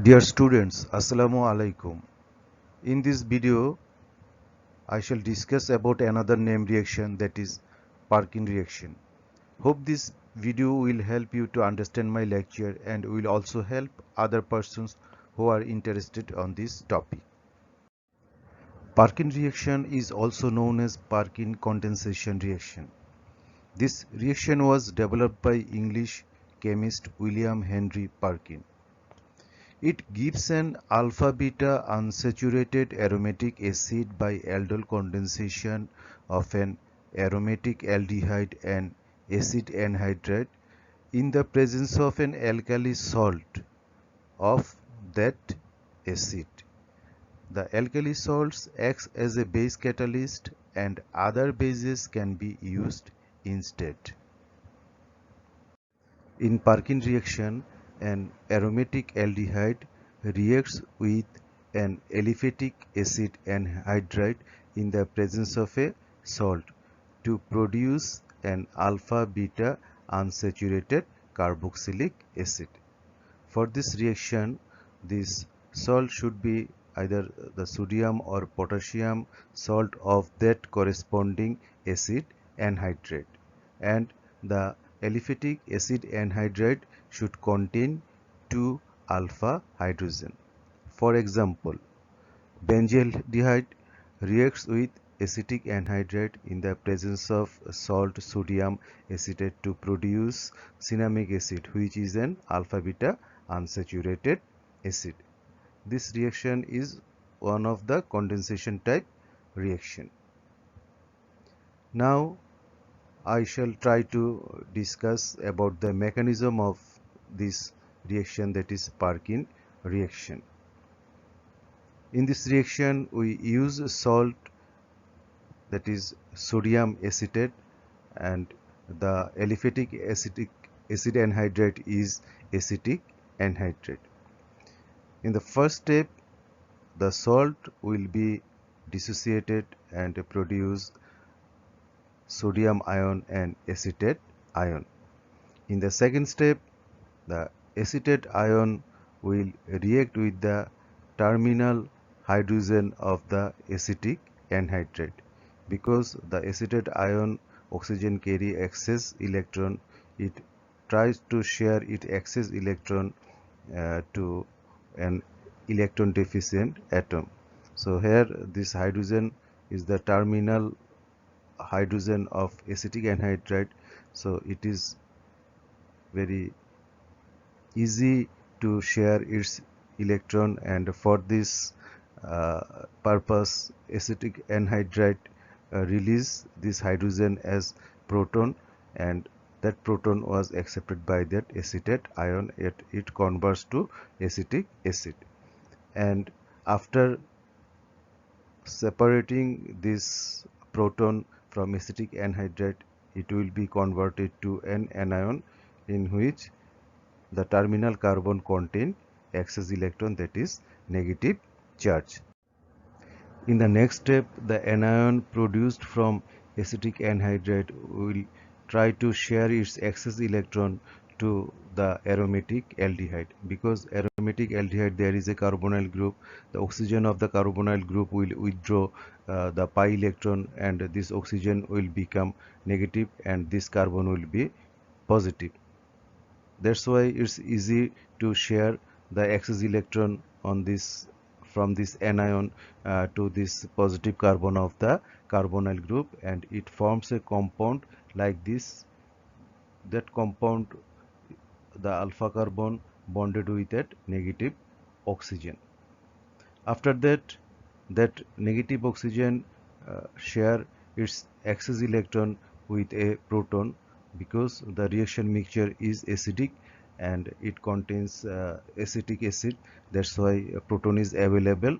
Dear students, Assalamu alaikum. In this video, I shall discuss about another name reaction, that is Perkin reaction. Hope this video will help you to understand my lecture and will also help other persons who are interested on this topic. Perkin reaction is also known as Perkin condensation reaction. This reaction was developed by English chemist William Henry Perkin. It gives an alpha-beta unsaturated aromatic acid by aldol condensation of an aromatic aldehyde and acid anhydride in the presence of an alkali salt of that acid. The alkali salts acts as a base catalyst and other bases can be used instead. In Perkin reaction, an aromatic aldehyde reacts with an aliphatic acid anhydride in the presence of a salt to produce an alpha-beta unsaturated carboxylic acid. For this reaction, this salt should be either the sodium or potassium salt of that corresponding acid anhydride, and the aliphatic acid anhydride should contain 2 alpha hydrogen. For example, benzaldehyde reacts with acetic anhydride in the presence of salt sodium acetate to produce cinnamic acid, which is an alpha beta unsaturated acid. This reaction is one of the condensation type reaction. Now I shall try to discuss about the mechanism of this reaction, that is Perkin reaction. In this reaction we use salt, that is sodium acetate, and the aliphatic acid anhydride is acetic anhydride. In the first step, the salt will be dissociated and produce sodium ion and acetate ion. In the second step, the acetate ion will react with the terminal hydrogen of the acetic anhydride. Because the acetate ion oxygen carry excess electron, it tries to share its excess electron to an electron deficient atom. So here this hydrogen is the terminal hydrogen of acetic anhydride, so it is very easy to share its electron, and for this purpose acetic anhydride release this hydrogen as proton, and that proton was accepted by that acetate ion. It converts to acetic acid, and after separating this proton from acetic anhydride, it will be converted to an anion in which the terminal carbon contain excess electron, that is negative charge. In the next step, the anion produced from acetic anhydride will try to share its excess electron to the aromatic aldehyde. Because aromatic aldehyde there is a carbonyl group, the oxygen of the carbonyl group will withdraw the pi electron, and this oxygen will become negative and this carbon will be positive. That's why it's easy to share the excess electron on this from this anion to this positive carbon of the carbonyl group, and it forms a compound like this. That compound, the alpha carbon bonded with that negative oxygen. After that, that negative oxygen share its excess electron with a proton, because the reaction mixture is acidic and it contains acetic acid. That's why a proton is available.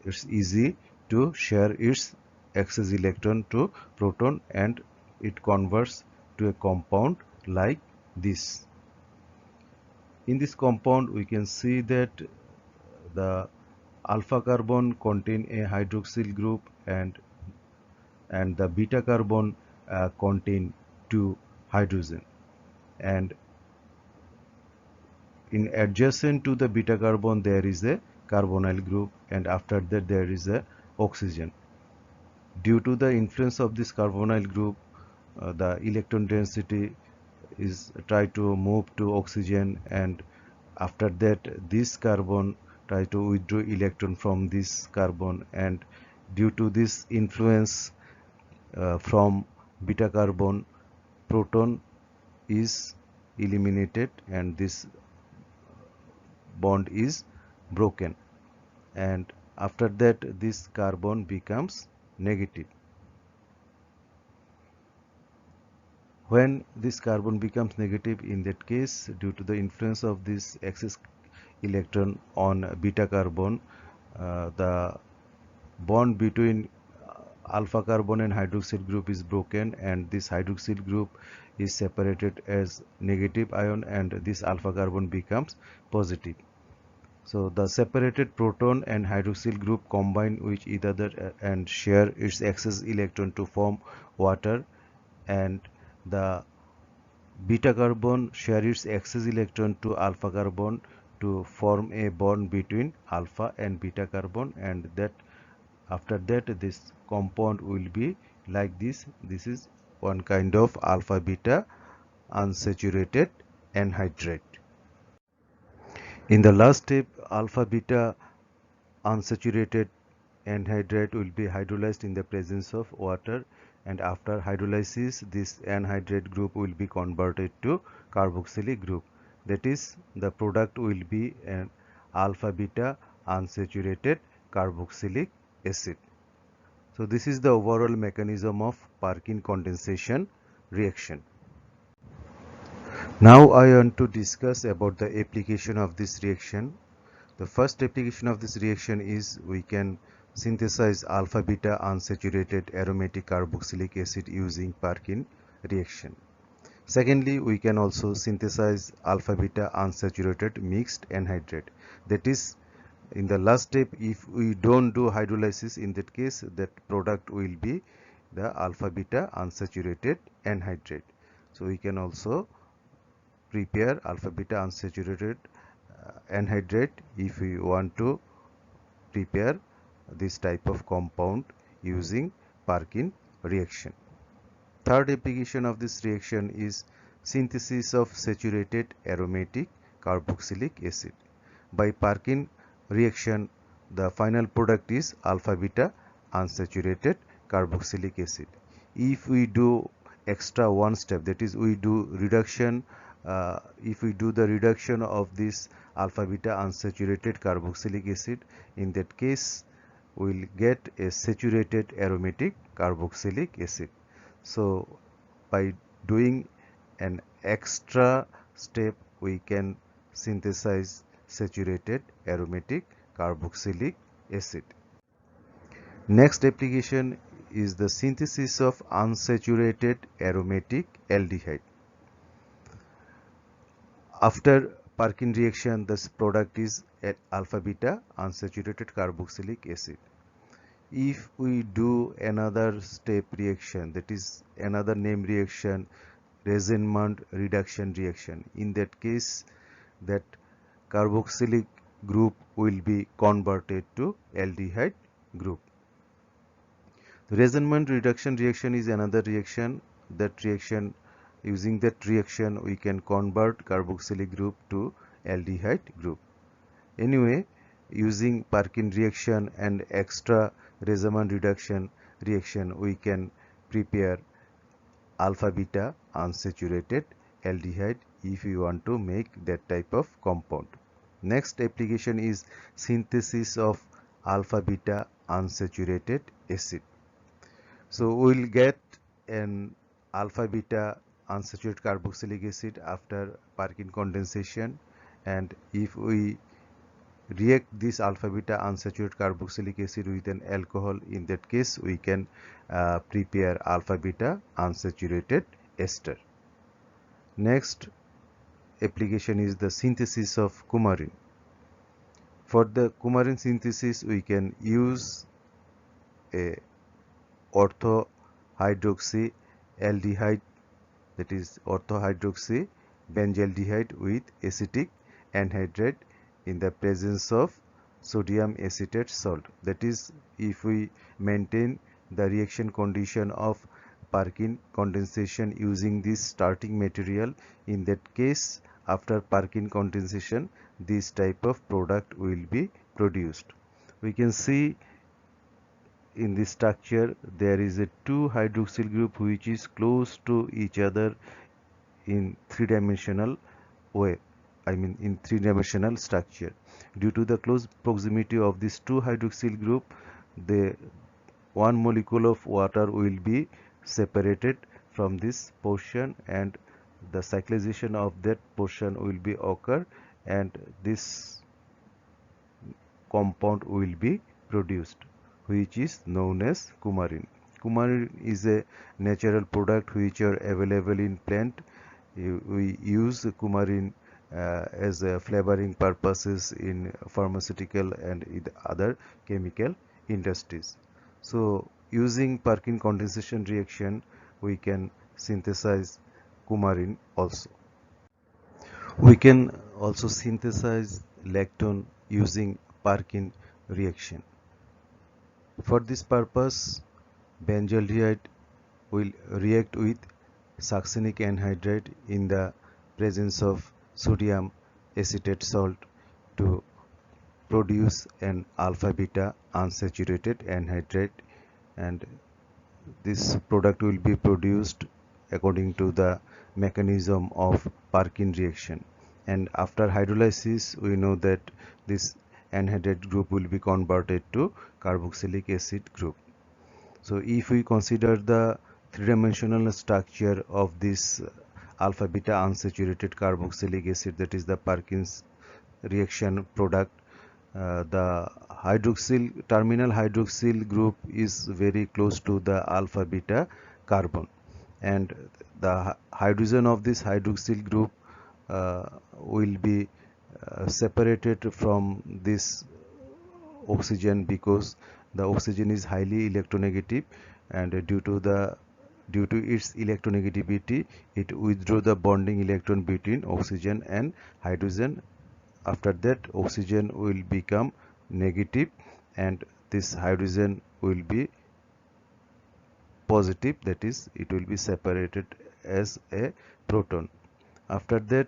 It's easy to share its excess electron to proton, and it converts to a compound like this. In this compound we can see that the alpha carbon contain a hydroxyl group, and the beta carbon contain 2 hydrogen, and in adjacent to the beta carbon there is a carbonyl group, and after that there is a oxygen. Due to the influence of this carbonyl group, the electron density is try to move to oxygen, and after that this carbon try to withdraw electron from this carbon, and due to this influence from beta carbon, proton is eliminated and this bond is broken, and after that this carbon becomes negative. When this carbon becomes negative, in that case, due to the influence of this excess electron on beta carbon, the bond between alpha carbon and hydroxyl group is broken, and this hydroxyl group is separated as negative ion, and this alpha carbon becomes positive. So the separated proton and hydroxyl group combine with each other and share its excess electron to form water, and the beta carbon share its excess electron to alpha carbon to form a bond between alpha and beta carbon, and that after that this compound will be like this. This is one kind of alpha beta unsaturated anhydride. In the last step, alpha beta unsaturated anhydride will be hydrolyzed in the presence of water, and after hydrolysis this anhydride group will be converted to carboxylic group. That is, the product will be an alpha beta unsaturated carboxylic acid. So this is the overall mechanism of Parkin condensation reaction. Now I want to discuss about the application of this reaction. The first application of this reaction is we can synthesize alpha beta unsaturated aromatic carboxylic acid using Parkin reaction. Secondly, we can also synthesize alpha beta unsaturated mixed anhydride. That is, in the last step, if we don't do hydrolysis, in that case that product will be the alpha beta unsaturated anhydride. So we can also prepare alpha beta unsaturated anhydride if we want to prepare this type of compound using Parkin reaction. Third application of this reaction is synthesis of saturated aromatic carboxylic acid. By Parkin reaction, the final product is alpha beta unsaturated carboxylic acid. If we do extra one step, that is, we do reduction, if we do the reduction of this alpha beta unsaturated carboxylic acid, in that case we will get a saturated aromatic carboxylic acid. So by doing an extra step, we can synthesize saturated aromatic carboxylic acid. Next application is the synthesis of unsaturated aromatic aldehyde. After Parkin reaction, this product is alpha beta unsaturated carboxylic acid. If we do another step reaction, that is another name reaction, Reisman reduction reaction, in that case that carboxylic group will be converted to aldehyde group. Reisman reduction reaction is another reaction. That reaction, using that reaction we can convert carboxylic group to aldehyde group. Anyway, using Parkin reaction and extra Reisman reduction reaction, we can prepare alpha beta unsaturated aldehyde if you want to make that type of compound. Next application is synthesis of alpha beta unsaturated acid. So we will get an alpha beta unsaturated carboxylic acid after Parkin condensation, and if we react this alpha beta unsaturated carboxylic acid with an alcohol, in that case we can prepare alpha beta unsaturated ester. Next application is the synthesis of coumarin. For the coumarin synthesis, we can use a orthohydroxy aldehyde, that is orthohydroxy benzaldehyde with acetic anhydride in the presence of sodium acetate salt. That is, if we maintain the reaction condition of Parkin condensation using this starting material, in that case after Parkin condensation this type of product will be produced. We can see in this structure there is a 2 hydroxyl group which is close to each other in three-dimensional way, I mean in three-dimensional structure. Due to the close proximity of this 2 hydroxyl group, the one molecule of water will be separated from this portion and the cyclization of that portion will be occur, and this compound will be produced, which is known as coumarin. Coumarin is a natural product which are available in plant. We use coumarin as a flavoring purposes in pharmaceutical and in other chemical industries. So using Perkin condensation reaction we can synthesize coumarin also. We can also synthesize lactone using Perkin reaction. For this purpose, benzaldehyde will react with succinic anhydride in the presence of sodium acetate salt to produce an alpha beta unsaturated anhydride, and this product will be produced according to the mechanism of Perkin reaction. And after hydrolysis we know that this anhydride group will be converted to carboxylic acid group. So if we consider the three-dimensional structure of this alpha beta unsaturated carboxylic acid, that is the Perkin's reaction product, the terminal hydroxyl group is very close to the alpha beta carbon, and the hydrogen of this hydroxyl group will be separated from this oxygen because the oxygen is highly electronegative, and due to its electronegativity it withdraw the bonding electron between oxygen and hydrogen. After that oxygen will become negative and this hydrogen will be positive, that is it will be separated as a proton. After that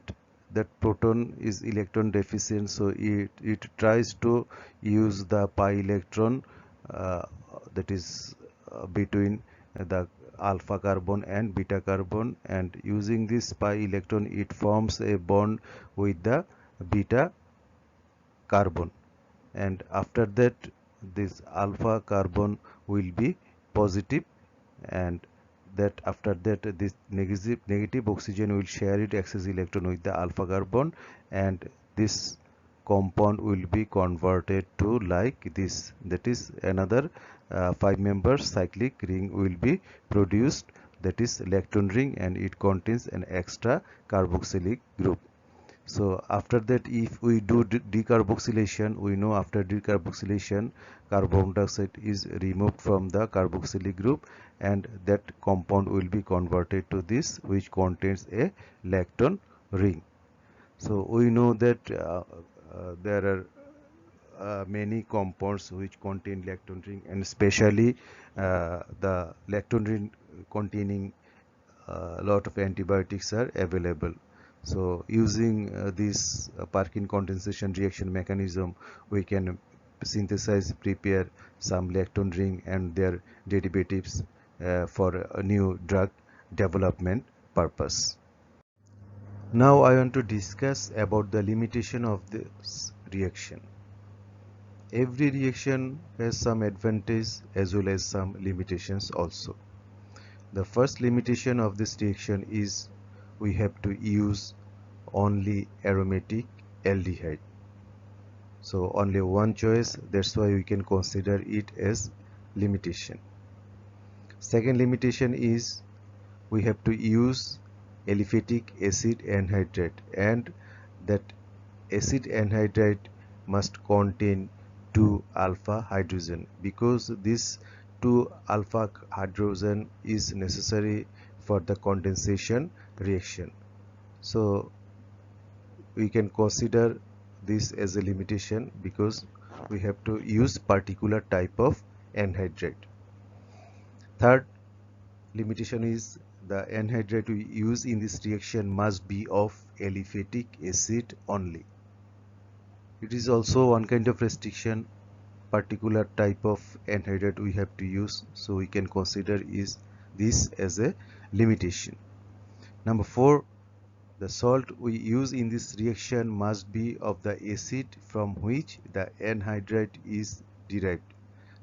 proton is electron deficient, so it tries to use the pi electron that is between the alpha carbon and beta carbon, and using this pi electron it forms a bond with the beta carbon, and after that this alpha carbon will be positive, and that after that this negative oxygen will share its excess electron with the alpha carbon, and this compound will be converted to like this, that is another 5-member cyclic ring will be produced, that is lactone ring, and it contains an extra carboxylic group. So after that if we do decarboxylation, we know after decarboxylation carbon dioxide is removed from the carboxylic group and that compound will be converted to this which contains a lactone ring. So we know that there are many compounds which contain lactone ring, and especially the lactone ring containing a lot of antibiotics are available. So using this Perkin condensation reaction mechanism we can synthesize, prepare some lactone ring and their derivatives for a new drug development purpose. Now I want to discuss about the limitation of this reaction. Every reaction has some advantage as well as some limitations also. The first limitation of this reaction is we have to use only aromatic aldehyde. So only one choice, that's why we can consider it as limitation. Second limitation is we have to use aliphatic acid anhydride, and that acid anhydride must contain 2 alpha hydrogen, because this 2 alpha hydrogen is necessary for the condensation reaction. So we can consider this as a limitation because we have to use particular type of anhydride. Third limitation is the anhydride we use in this reaction must be of aliphatic acid only. It is also one kind of restriction, particular type of anhydride we have to use, so we can consider this as a limitation. Number 4, the salt we use in this reaction must be of the acid from which the anhydride is derived.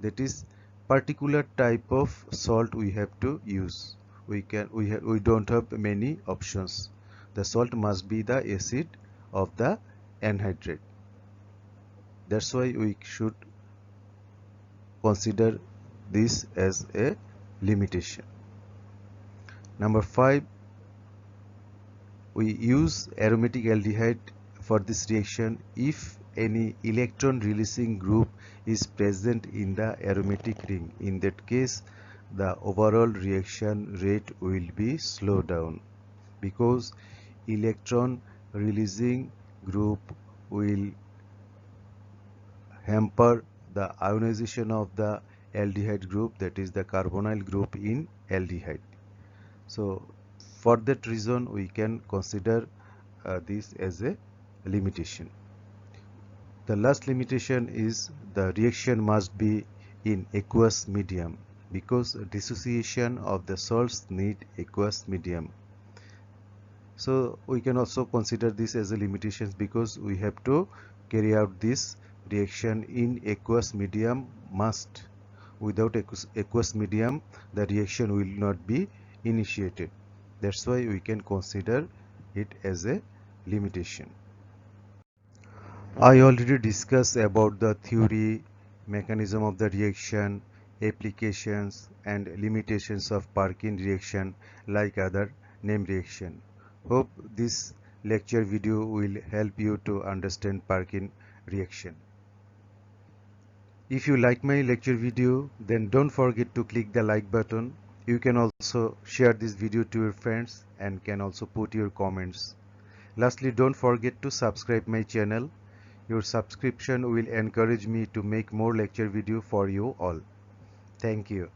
That is, particular type of salt we have to use. We don't have many options. The salt must be the acid of the anhydride. That's why we should consider this as a limitation. Number 5, we use aromatic aldehyde for this reaction if any electron releasing group is present in the aromatic ring. In that case, the overall reaction rate will be slowed down because electron releasing group will hamper the ionization of the aldehyde group, that is the carbonyl group in aldehyde. So for that reason we can consider this as a limitation. The last limitation is the reaction must be in aqueous medium because dissociation of the salts need aqueous medium. So we can also consider this as a limitation because we have to carry out this reaction in aqueous medium must. Without aqueous medium, the reaction will not be initiated. That's why we can consider it as a limitation. I already discussed about the theory, mechanism of the reaction, applications and limitations of Perkin reaction like other name reaction. Hope this lecture video will help you to understand Perkin reaction. If you like my lecture video, then don't forget to click the like button. You can also share this video to your friends and can also put your comments. Lastly, don't forget to subscribe my channel. Your subscription will encourage me to make more lecture video for you all. Thank you.